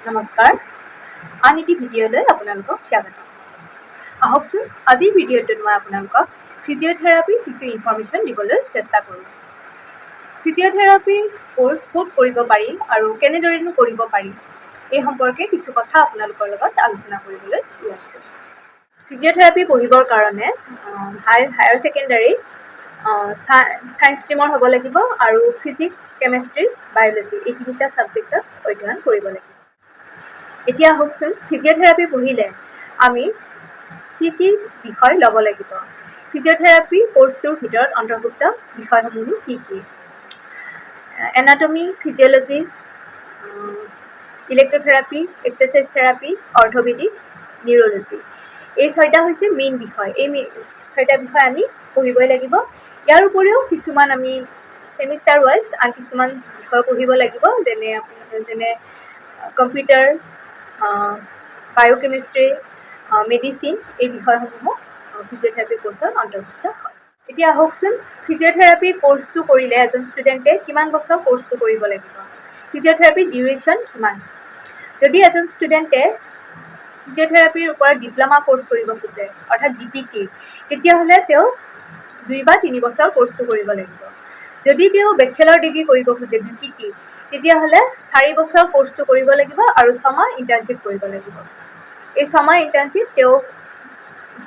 নমস্কাৰ, আন এটি ভিডিঅ'লৈ আপোনালোকক স্বাগতম। আহকচোন আজিৰ ভিডিঅ'টোত মই আপোনালোকক ফিজিঅ'থেৰাপিৰ কিছু ইনফৰ্মেশ্যন দিবলৈ চেষ্টা কৰিম। ফিজিঅ'থেৰাপি কোৰ্চ ক'ত কৰিব পাৰি আৰু কেনেদৰেনো কৰিব পাৰি এই সম্পৰ্কে কিছু কথা আপোনালোকৰ লগত আলোচনা কৰিবলৈ ওলাইছোঁ। ফিজিঅ'থেৰাপি পঢ়িবৰ কাৰণে হায়াৰ ছেকেণ্ডাৰী ছায়েন্স ষ্ট্ৰীমৰ হ'ব লাগিব আৰু ফিজিক্স, কেমেষ্ট্ৰি, বায়'লজি এই তিনিটা ছাবজেক্টত অধ্যয়ন কৰিব লাগিব। এতিয়া আহকচোন ফিজিঅ'থেৰাপি পঢ়িলে আমি কি কি বিষয় ল'ব লাগিব। ফিজিঅ'থেৰাপি কোৰ্চটোৰ ভিতৰত অন্তৰ্ভুক্ত বিষয়সমূহ কি কি? Anatomy, physiology, electrotherapy, exercise therapy, orthopaedic, neurology এই ছয়টা হৈছে মেইন বিষয়। এই ছয়টা বিষয় আমি পঢ়িবই লাগিব। ইয়াৰ উপৰিও কিছুমান আমি ছেমিষ্টাৰ ৱাইজ আন কিছুমান বিষয় পঢ়িব লাগিব, যেনে কম্পিউটাৰ, বায়'কেমিষ্ট্ৰি, মেডিচিন এই বিষয়সমূহ ফিজিঅ'থেৰাপি কোৰ্চৰ অন্তৰ্ভুক্ত হয়। এতিয়া আহকচোন ফিজিঅ'থেৰাপি কোৰ্চটো কৰিলে এজন ষ্টুডেণ্টে কিমান বছৰ কোৰ্চটো কৰিব লাগিব, ফিজিঅ'থেৰাপিৰ ডিউৰেশ্যন কিমান। যদি এজন ষ্টুডেণ্টে ফিজিঅ'থেৰাপিৰ ওপৰত ডিপ্ল'মা কোৰ্চ কৰিব খোজে অৰ্থাৎ DPT, তেতিয়াহ'লে তেওঁ 2 বা 3 বছৰ কোৰ্চটো কৰিব লাগিব। যদি তেওঁ বেচেলৰ ডিগ্ৰী কৰিব খোজে BPT, তেতিয়াহ'লে 4 বছৰ কোৰ্চটো কৰিব লাগিব আৰু 6 মাহ ইণ্টাৰ্ণশ্বিপ কৰিব লাগিব। এই 6 মাহ ইণ্টাৰ্ণশ্বিপ তেওঁ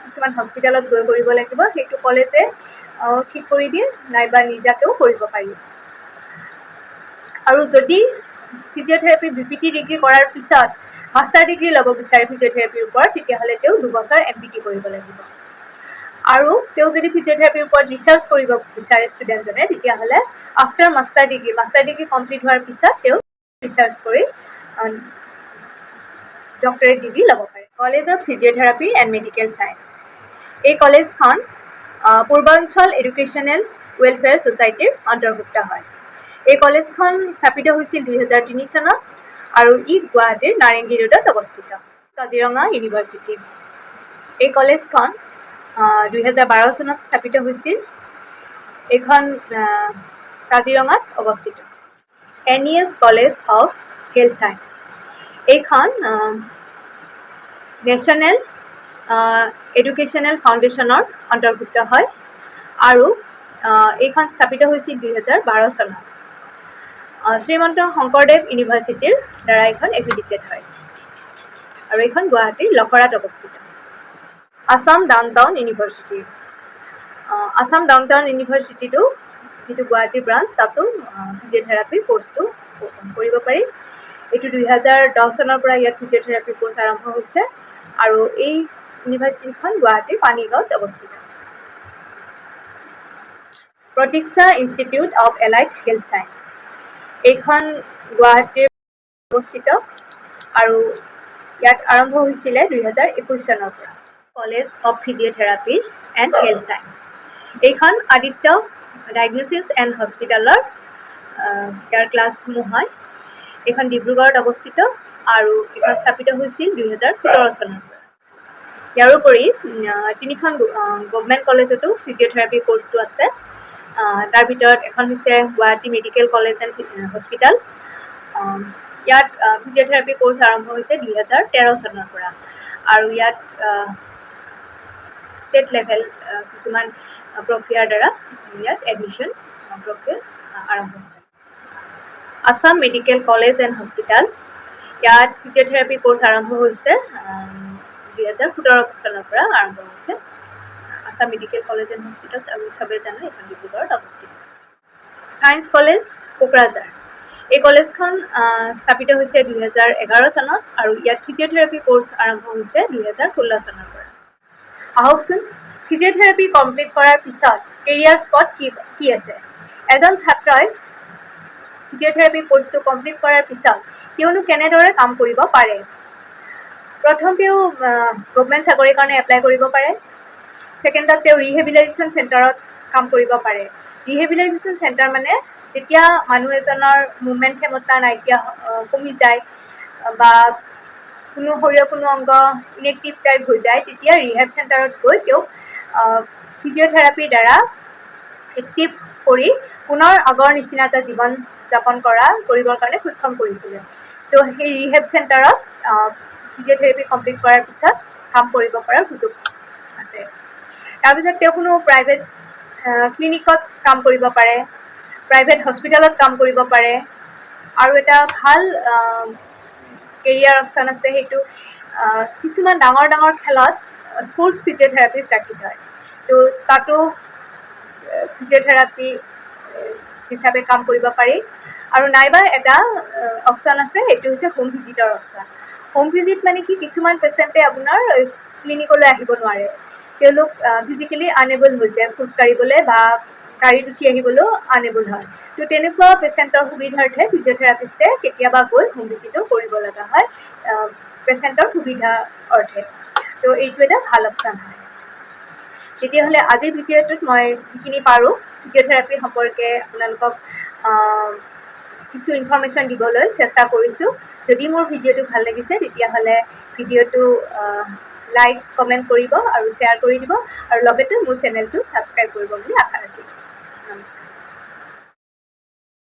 কিছুমান হস্পিটেলত গৈ কৰিব লাগিব। সেইটো কলেজে ঠিক কৰি দিয়ে, নাইবা নিজাকেও কৰিব পাৰি। আৰু যদি ফিজিঅ'থেৰাপি BPT ডিগ্ৰী কৰাৰ পিছত মাষ্টাৰ ডিগ্ৰী ল'ব বিচাৰে ফিজিঅ'থেৰাপিৰ ওপৰত, তেতিয়াহ'লে তেওঁ 2 বছৰ MPT কৰিব লাগিব। আৰু তেওঁ যদি ফিজিঅ'থেৰাপিৰ ওপৰত ৰিচাৰ্চ কৰিব বিচাৰে ষ্টুডেণ্টজনে, তেতিয়াহ'লে আফটাৰ মাষ্টাৰ ডিগ্ৰী কমপ্লিট হোৱাৰ পিছত তেওঁ ৰিচাৰ্চ কৰি ডক্টৰেট ডিগ্ৰী ল'ব পাৰে। College of physiotherapy and medical science এই কলেজখন পূৰ্বাঞ্চল এডুকেশ্যনেল ৱেলফেয়াৰ ছ'চাইটিৰ অন্তৰ্ভুক্ত হয়। এই কলেজখন স্থাপিত হৈছিল 2003 চনত আৰু ই গুৱাহাটীৰ নাৰেংগী ৰোডত অৱস্থিত। কাজিৰঙা ইউনিভাৰ্চিটি এই কলেজখন 2012 চনত স্থাপিত হৈছিল। এইখন কাজিৰঙাত অৱস্থিত। NEF college of health Science এইখন নেশ্যনেল এডুকেশ্যনেল ফাউণ্ডেশ্যনৰ অন্তৰ্ভুক্ত হয় আৰু এইখন স্থাপিত হৈছিল 2012 চনত। শ্ৰীমন্ত শংকৰদেৱ ইউনিভাৰ্চিটিৰ দ্বাৰা এইখন এফিলিয়েটেড হয় আৰু এইখন গুৱাহাটীৰ লখৰাত অৱস্থিত। Assam Downtown University Assam Downtown ইউনিভাৰ্চিটিটো যিটো গুৱাহাটী ব্ৰাঞ্চ, তাতো ফিজিঅ'থেৰাপি কোৰ্চটো কৰিব পাৰি। এইটো 2010 চনৰ পৰা ইয়াত ফিজিঅ'থেৰাপি কোৰ্চ আৰম্ভ হৈছে আৰু এই ইউনিভাৰ্চিটিখন গুৱাহাটীৰ পানীগাঁৱত অৱস্থিত। Pratiksha Institute of Allied Health Science এইখন গুৱাহাটীৰ অৱস্থিত আৰু ইয়াত আৰম্ভ হৈছিলে 2021 চনৰ পৰা। College of physiotherapy and health Science এইখন আদিত্য ডায়েগনচিছ এণ্ড হস্পিটেলৰ ইয়াৰ ক্লাছসমূহ হয়। এইখন ডিব্ৰুগড়ত অৱস্থিত আৰু এইখন স্থাপিত হৈছিল 2017 চনৰ পৰা। ইয়াৰোপৰি 3খন গভমেণ্ট কলেজতো ফিজিঅ'থেৰাপি কোৰ্চটো আছে। তাৰ ভিতৰত এখন হৈছে Guwahati medical college and hospital. ইয়াত ফিজিঅ'থেৰাপি কোৰ্চ আৰম্ভ হৈছে 2013 চনৰ পৰা আৰু ইয়াত ষ্টেট লেভেল কিছুমান প্ৰক্ৰিয়াৰ দ্বাৰা ইয়াত এডমিশ্যন প্ৰক্ৰিয়া আৰম্ভ হয়। Assam medical college and hospital ইয়াত ফিজিঅ'থেৰাপি কোৰ্চ আৰম্ভ হৈছে 2017 চনৰ পৰা আৰম্ভ হৈছে। Assam medical college and hospital আমি চবেই জানো এইখন ডিব্ৰুগড়ত অৱস্থিত। ছায়েন্স কলেজ কোকৰাঝাৰ এই কলেজখন স্থাপিত হৈছে 2011 চনত আৰু ইয়াত ফিজিঅ'থেৰাপি কোৰ্চ আৰম্ভ হৈছে 2016 চনৰ পৰা। আহকচোন ফিজিঅ'থেৰাপি কমপ্লিট কৰাৰ পিছত কেৰিয়াৰ স্পট কি আছে। এজন ছাত্ৰই ফিজিঅ'থেৰাপি কোৰ্চটো কমপ্লিট কৰাৰ পিছত তেওঁনো কেনেদৰে কাম কৰিব পাৰে। প্ৰথম তেওঁ গভমেণ্ট চাকৰিৰ কাৰণে এপ্লাই কৰিব পাৰে। ছেকেণ্ডত তেওঁ ৰিহেবিলিটেশ্যন চেণ্টাৰত কাম কৰিব পাৰে। ৰিহেবিলিটেশ্যন চেণ্টাৰ মানে যেতিয়া মানুহ এজনৰ মুভমেণ্ট ক্ষমতা নাইকিয়া কমি যায় বা শৰীৰৰ কোনো অংগ ইনএক্টিভ টাইপ হৈ যায়, তেতিয়া ৰিহেব চেণ্টাৰত গৈ তেওঁক ফিজিঅ'থেৰাপিৰ দ্বাৰা এক্টিভ কৰি পুনৰ আগৰ নিচিনা এটা জীৱন যাপন কৰিবৰ কাৰণে সক্ষম কৰি তোলে। তো সেই ৰিহেব চেণ্টাৰত ফিজিঅ'থেৰাপি কমপ্লিট কৰাৰ পিছত কাম কৰিব পৰাৰ সুযোগ আছে। তাৰপিছত তেওঁ কোনো প্ৰাইভেট ক্লিনিকত কাম কৰিব পাৰে, প্ৰাইভেট হস্পিটেলত কাম কৰিব পাৰে, আৰু এটা ভাল কেৰিয়াৰ অপশ্যন আছে, সেইটো কিছুমান ডাঙৰ ডাঙৰ খেলত স্পৰ্টছ ফিজিঅ'থেৰাপিষ্ট ৰাখি থয়। তো তাতো ফিজিঅ'থেৰাপি হিচাপে কাম কৰিব পাৰি। আৰু নাইবা এটা অপশ্যন আছে, সেইটো হৈছে home visitor option. Home visit মানে কি, কিছুমান পেচেণ্টে আপোনাৰ ক্লিনিকলৈ আহিব নোৱাৰে, তেওঁলোক ফিজিকেলি আনএবল হৈছে, খোজকাঢ়িবলৈ বা গাড়ীত উঠি আহিবলৈও আনএবল হয়। তো তেনেকুৱা পেচেণ্টৰ সুবিধাৰ্থে ফিজিঅ'থেৰাপিষ্টে কেতিয়াবা গৈ হোম ভিজিটো কৰিব লগা হয় পেচেণ্টৰ সুবিধাৰ অৰ্থে। তো এইটো এটা ভাল অপশ্যন হয়। তেতিয়াহ'লে আজিৰ ভিডিঅ'টোত মই যিখিনি পাৰোঁ ফিজিঅ'থেৰাপি সম্পৰ্কে আপোনালোকক কিছু ইনফৰ্মেশ্যন দিবলৈ চেষ্টা কৰিছোঁ। যদি মোৰ ভিডিঅ'টো ভাল লাগিছে তেতিয়াহ'লে ভিডিঅ'টো লাইক কমেণ্ট কৰিব আৰু শ্বেয়াৰ কৰি দিব, আৰু লগতে মোৰ চেনেলটো ছাবস্ক্ৰাইব কৰিব বুলি আশা ৰাখিলোঁ। নমস্কাৰ।